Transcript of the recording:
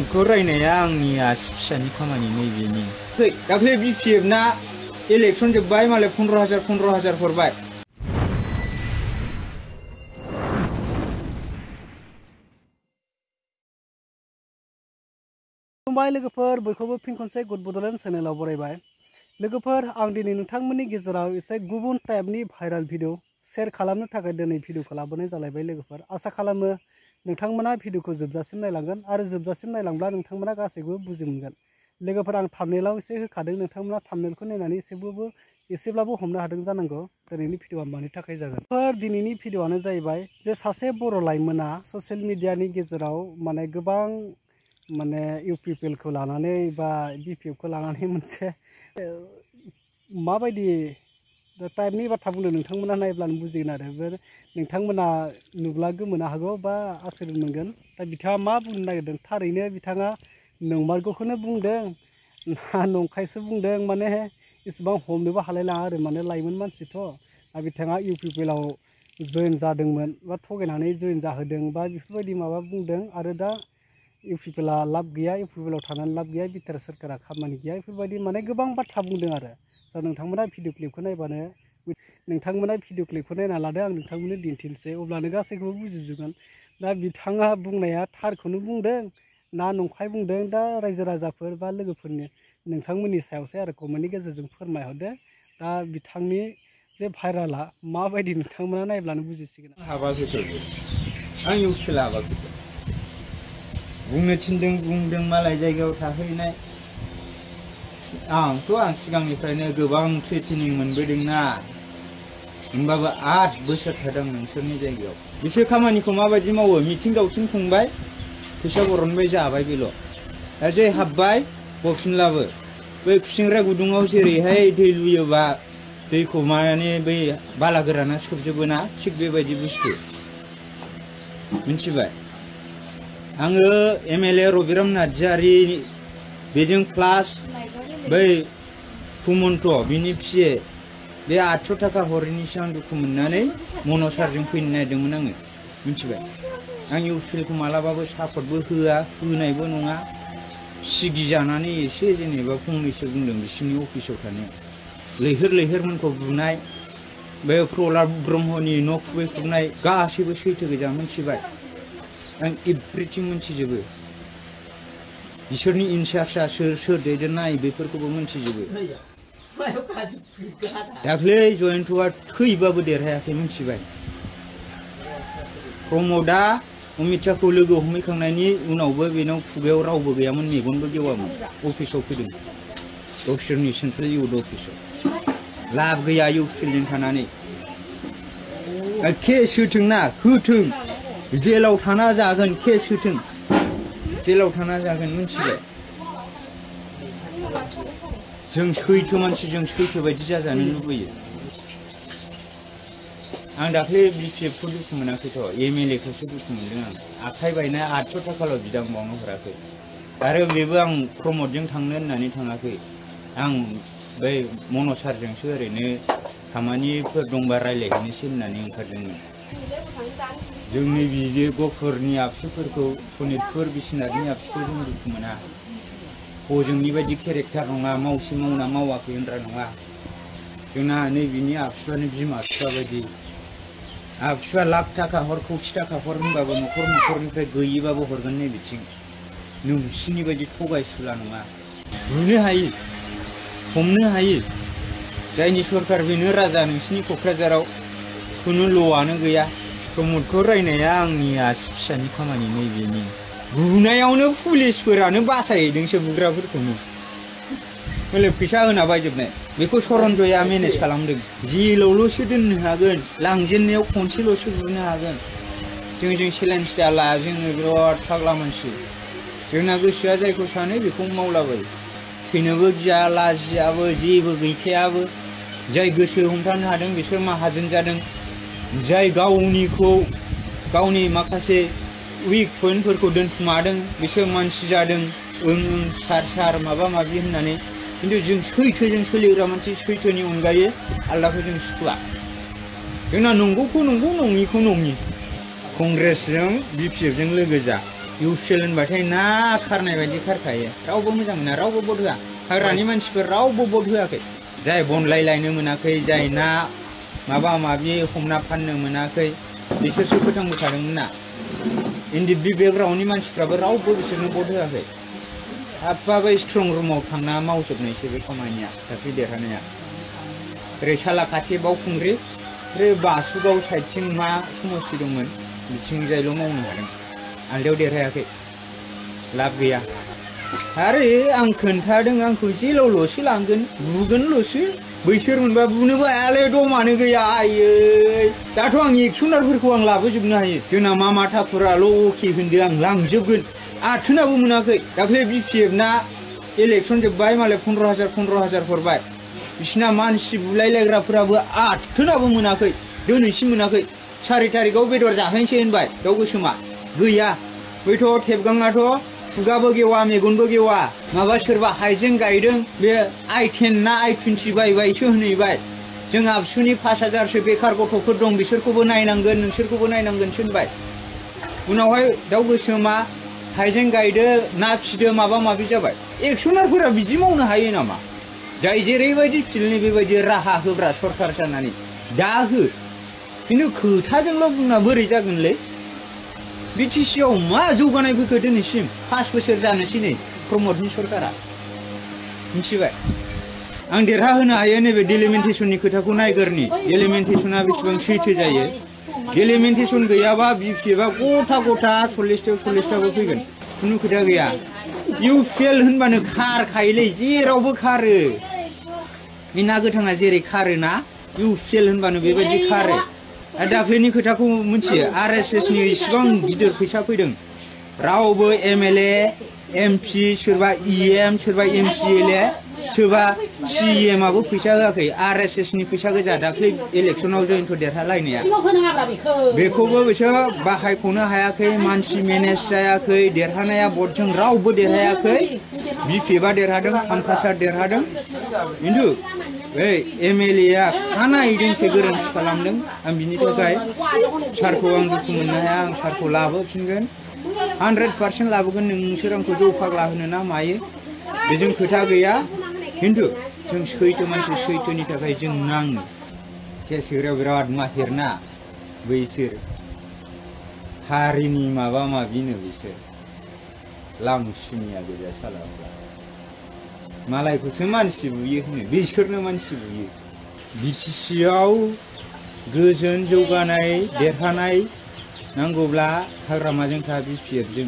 प्रमदखौ रायनाया आंनि आसि फिसानि खामानि नैबेनि। दाख्लै BPF ना इलेक्सन जोब्बाय मालाय 15,000 हरबाय। खुलुमबाय लोगोफोर, बयखौबो फिन खनसे गुड बड'लेण्ड चेनेलाव बरायबाय। लोगोफोर, आं दिनै नोंथांमोननि गेजेराव एसे गुबुन टाइपनि भाइराल भिडिअ शेयार खालामनो थाखाय दिनै भिडिअखौ लाबोनाय जालायबाय लोगोफोर। आसा खालामो नोंथांमोना भिडिअखौ जोबजासिम नायलांगोन आरो जोबजासिम नायलांब्ला नोंथांमोना गासैबो बुजि मोनगोन। लोगोफोर, आं थाम्बनेइलाव एसे होखादों, नोंथांमोना थाम्बनेइलखौ नायनानै एसेब्लाबो हमनो हादों जानांगौ दिनैनि भिडिअआ मानि थाखाय जागोन। दिनैनि भिडिअआनो जाहैबाय जे सासे बर' लाइमोना ससियेल मिडियानि गेजेराव माने गोबां UPPL खौ लानानै बा BPF खौ लानानै मोनसे माबायदि टाइपनि बाथ्रा बुंदों नोंथांमोना नायब्लानो बुजिगोन आरो। नोंथांमोना नुब्ला गोमोनो हागौ बा आसरित मोनगोन। दा बिथाङा मा बुंनो नागिरदों, थारैनो बिथाङा नंमारगौखौनो बुंदों ना नंखायसो बुंदों, माने इसेबां हमनोबो हालायलाङा आरो, माने लाइमोन मानसिथ'। दा बिथाङा UPPL आव जयेन जादोंमोन बा थगायनानै जयेन जाहोदों बा बेफोरबायदि माबा बुंदों आरो दा UPPL आ लाब गैया, UPPL आव थानानै लाब गैया, बिटिआर सोरखारा खामानि गैया, बेफोरबायदि माने गोबां बाथ्रा बुंदों आरो। दा नोंथांमोना भिडिअ क्लिपखौ नायबानो नायना लादो, आं नोंथांमोननो दिन्थिनोसै, अब्लानो गासैखौबो बुजिजोबगोन। दा बिथाङा बुंनाया थारखौनो बुंदों ना नंखाय बुंदों, दा रायजो राजाफोर बा लोगोफोरनि नोंथांमोननि सायावसै आरो, कमेन्टनि गेजेरजों फोरमायहरदो। दा बिथांनि जे भाइराला माबायदि नोंथांमोना नायब्लानो बुजिसिगोन। आं UPPL हाबाखै। बुंनो थिनदों बुंदों, मालाय जायगायाव थाहैनाय। आं सिगांनिफ्रायनो गोबां थ्रेटेनिं मोनबोदोंना, होमबाबो 8 बोसोर थादों नोंसोरनि जायगायाव। बिसोर खामानिखौ माबायदि मावो, मिथिं दावथिं खुंबाय, फैसा बरनबाय, जाबाय, बेल'। दा जै हाबबाय बक्सिंलाबो बै खुसिंग्रा गुदुङाव जेरैहाय दै लुयोबा दैखौ माने बै बाला गोराना सोबजोबोना, थिग बेबायदि बुस्थु मिथिबाय। आङो MLA रबिराम नार्जारि बेजों प्लास बै कुमन्त बिनि PA बे 800 थाखा हरैनिसो आं दुखु मोननानै मनज सारजों फैनो नागिरदोंमोन आङो, मिथिबाय। आं UPPL खौ मालाबाबो सापर्टबो होआ, होनायबो नङा। सिगि जानानै एसे जेनेबा फंनैसो बुंदों बिसिनि अफिसाव थानायाव। लैहोर मोनखौ बुनाय, बे प्रहलाद ब्रह्मनि न' खुबैख्रुबनाय गासैबो सैथो गोजा, मिथिबाय। आं एभ्रिथिं मिथिजोबो। बिसोरनि इनचार्जआ सोर दैदेननाय बेफोरखौबो मिथिजोबो। दाख्लै जयन्तआ थैबाबो देरहायाखै, मिथिबाय। प्रमदआ अमित शाहखौ लोगो हमहैखांनायनि उनावबो बेनाव खुगायाव रावबो गैयामोन, मेगनबो गेवामोन। अफिसाव फैदों, गावसोरनि सेन्ट्रेल इउथ अफिसाव। लाब गैया UPPL जों थानानै। केस होथोंना होथों, जेलाव थाना जागोन, केस होथों, जेलाव थाना जागोन, मिथिबाय। जों सैथो मानसि, जों सैथो बायदि जाजानो लुबैयो। आं दाख्लै BPF खौ दुखु मोनाखैथ', MLA खौसो दुखु मोनदों आं। आखाइ बायनाय 800 थाखाल' बिदां बावनो हराखै। आरो बेबो आं प्रमदजों थांनो होननानै थाङाखै। आं बै मनज सारजोंसो ओरैनो खामानिफोर दंबा रायज्लायहैनोसै होननानै ओंखारदोंमोन। जोंनि बिदि गफुरनि आबसुफोरखौ, सनितपुर बिश्वनाथनि आबसुखौ जों दुखु मोना। हजोंनि बायदि केरेक्टार नङा, मावसे मावना मावाखै होनग्रा नङा। जोंना नैबिनि आबसुआनो बिमा बिफा बायदि। आबसुआ लाख थाखा हर, कौटि थाखा हर होनबाबो न'खरनिफ्राय गैयिबाबो हरगोन नैबिथिं। नोंसिनि बायदि थगायसुला नङा। बुनो हायो, हमनो हायो। जायनि सरखार बेनो राजा नोंसिनि क'क्राझाराव, खुनु ल'आनो गैया। प्रमदखौ रायनाया आंनि आसि फिसानि खामानि नैबेनि। बुनायावनो पुलिसफोरानो बासायहैदोंसो बुग्राफोरखौनो। हले फैसा होना बायजोबनाय। बेखौ सरन्जया मेनेज खालामदों। जेलावल'सो दोननो हागोन, लांजेननायाव खनसेल'सो बुनो हागोन। जों चेलेन्ज दाला, जोङो बिराद फाग्ला मानसि। जोंना गोसोआ जायखौ सानो बेखौ मावलाबायो। थैनोबो गिया, लाजियाबो, जेबो गैखायाबो। जाय गोसो हमथानो हादों बिसोर माहाजोन जादों। जाय गावनि माखासे उइक पइन्टफोरखौ दोनखुमादों बिसोर मानसि जादों। ओं सार माबा माबि होननानै। खिन्थु जों सैथोजों सोलिग्रा मानसि, सैथोनि अनगायै आलदाखौ जों सुखुआ। जोंना नंगौखौ नंगौ, नङिखौ नङि। कंग्रेसजों BPF जों लोगो जा, इउपिएल होनबाथाय ना खारनाय बायदि खारखायो रावबो मोजां मोना रावबो भट होआ हाग्रानि मानसिफोर रावबो भट होआखै जाय बनलाय लायनो मोनाखै जाय ना माबा माबि हमना फाननो मोनाखै बिसोरसो फोथांबोखादोंमोन ना इन्दि बि बेकग्राउन्डनि मानसिफ्राबो रावबो बिसोरनो भट होआखै हाब्बाबो स्ट्रं रुमाव थांना मावजोबनायसो बे खामानिया दाख्लै देरहानाया ओरै सालाखाथि बावखुंग्रि ओरै बासुगाव साइडथिं मा समस्ति दंमोन बिथिंजायल' मावनो हादों आलदायाव देरहायाखै लाब गैया आरो आं खोन्थादों आंखौ जेलावल'सो लांगोन बुगोनल'सो बैसोर मोनबा बुनोबो हायालै दमानो गैया आयै दाथ' आं एक्सनारफोरखौ आं लाबोजोबनो हायो जोंना मा माथाफोराल' अके होनदों आं लांजोबगोन आथोनाबो मोनाखै दाख्लै बिपिएफ ना इलेक्सन जोब्बाय मालाय 15,000 हरबाय बिसिना मानसि बुलायलायग्राफोराबो आथोनाबो मोनाखै दिनैसिम मोनाखै 4 तारिखआव बेदर जाहैनोसै होनबाय दाउ गोसोमा गैया बैथ' टेबगाङाथ' खुगाबो गेवा मेगनबो गेवा माबा सोरबा हाइजें गायदों बे i10 ना i20 बायबायसो होनहैबाय जों आबसुनि 5,000सो बेखार गथ'फोर दं बिसोरखौबो नायनांगोन नोंसोरखौबो नायनांगोनसो होनबाय उनावहाय दाउ गोसोमा हाइजें गायदो ना फिदो माबा माबि जाबाय एक्सनारफोरा बिदि मावनो हायो नामा जाय जेरैबायदि फिल्डनि बेबायदि राहा होग्रा सरखार जानानै दा हो खिन्थु खोथाजोंल' बुंना बोरै जागोनलै बिटिसिआव मा जौगानाय फैखो दिनैसिम 5 बोसोर जानोसै नै प्रमदनि सरकारा मिथिबाय आं देरहाहोनो हायो नैबे डिलिमिटेसननि खोथाखौ नायगोरनि डिलिमिटेसना बेसेबां सैथो जायो डिलिमिटेसन गैयाबा बिपिएफआ गथा 40-40टाबो फैगोन खुनु खोथा गैया इउपिएल होनबानो खारखायोलै जेरावबो खारो बे ना गोथाङा जेरै खारोना इउपिएल होनबानो बेबायदि खारो दाख्लैनि खोथाखौ मिथियो आरएसएसनि इसिबां गिदिर फैसा फैदों रावबो एमएलए एमपि सोरबा इएम सोरबा एमसिएलए सोरबा सिएमआबो फैसा होआखै आरएसएसनि फैसा गोजा दाख्लै इलेक्सनाव जयन्त देरहालायनाया बेखौबो बिसोर बाहायख'नो हायाखै मानसि मेनेज जायाखै देरहानाया भटजों रावबो देरहायाखै बिपिएफआ देरहादों खामखासा देरहादों खिन्थु बै एमएलएआ खानायदोंसो गोरोन्थि खालामदों आं बिनि थाखाय सारखौ आं दुखु मोननो हाया आं सारखौ लाबोफिनगोन 100% लाबोगोन नोंसोर आंखौ जौ फाग्ला होनो ना मायो बेजों खोथा गैया खिन्थु जों सैथो मानसि सैथोनि थाखाय जों नाङो केस होग्रायाव बिराद माहिरना बैसोर हारिनि माबा माबिनो बिसोर लांसुनिया गोजा सालाफ्रा मालायखौसो मानसि बुयो होनो बिसोरनो मानसि बुयो बिटिसिआव गोजोन जौगानाय देरहानाय नांगौब्ला हाग्रामाजों था बिपिएफजों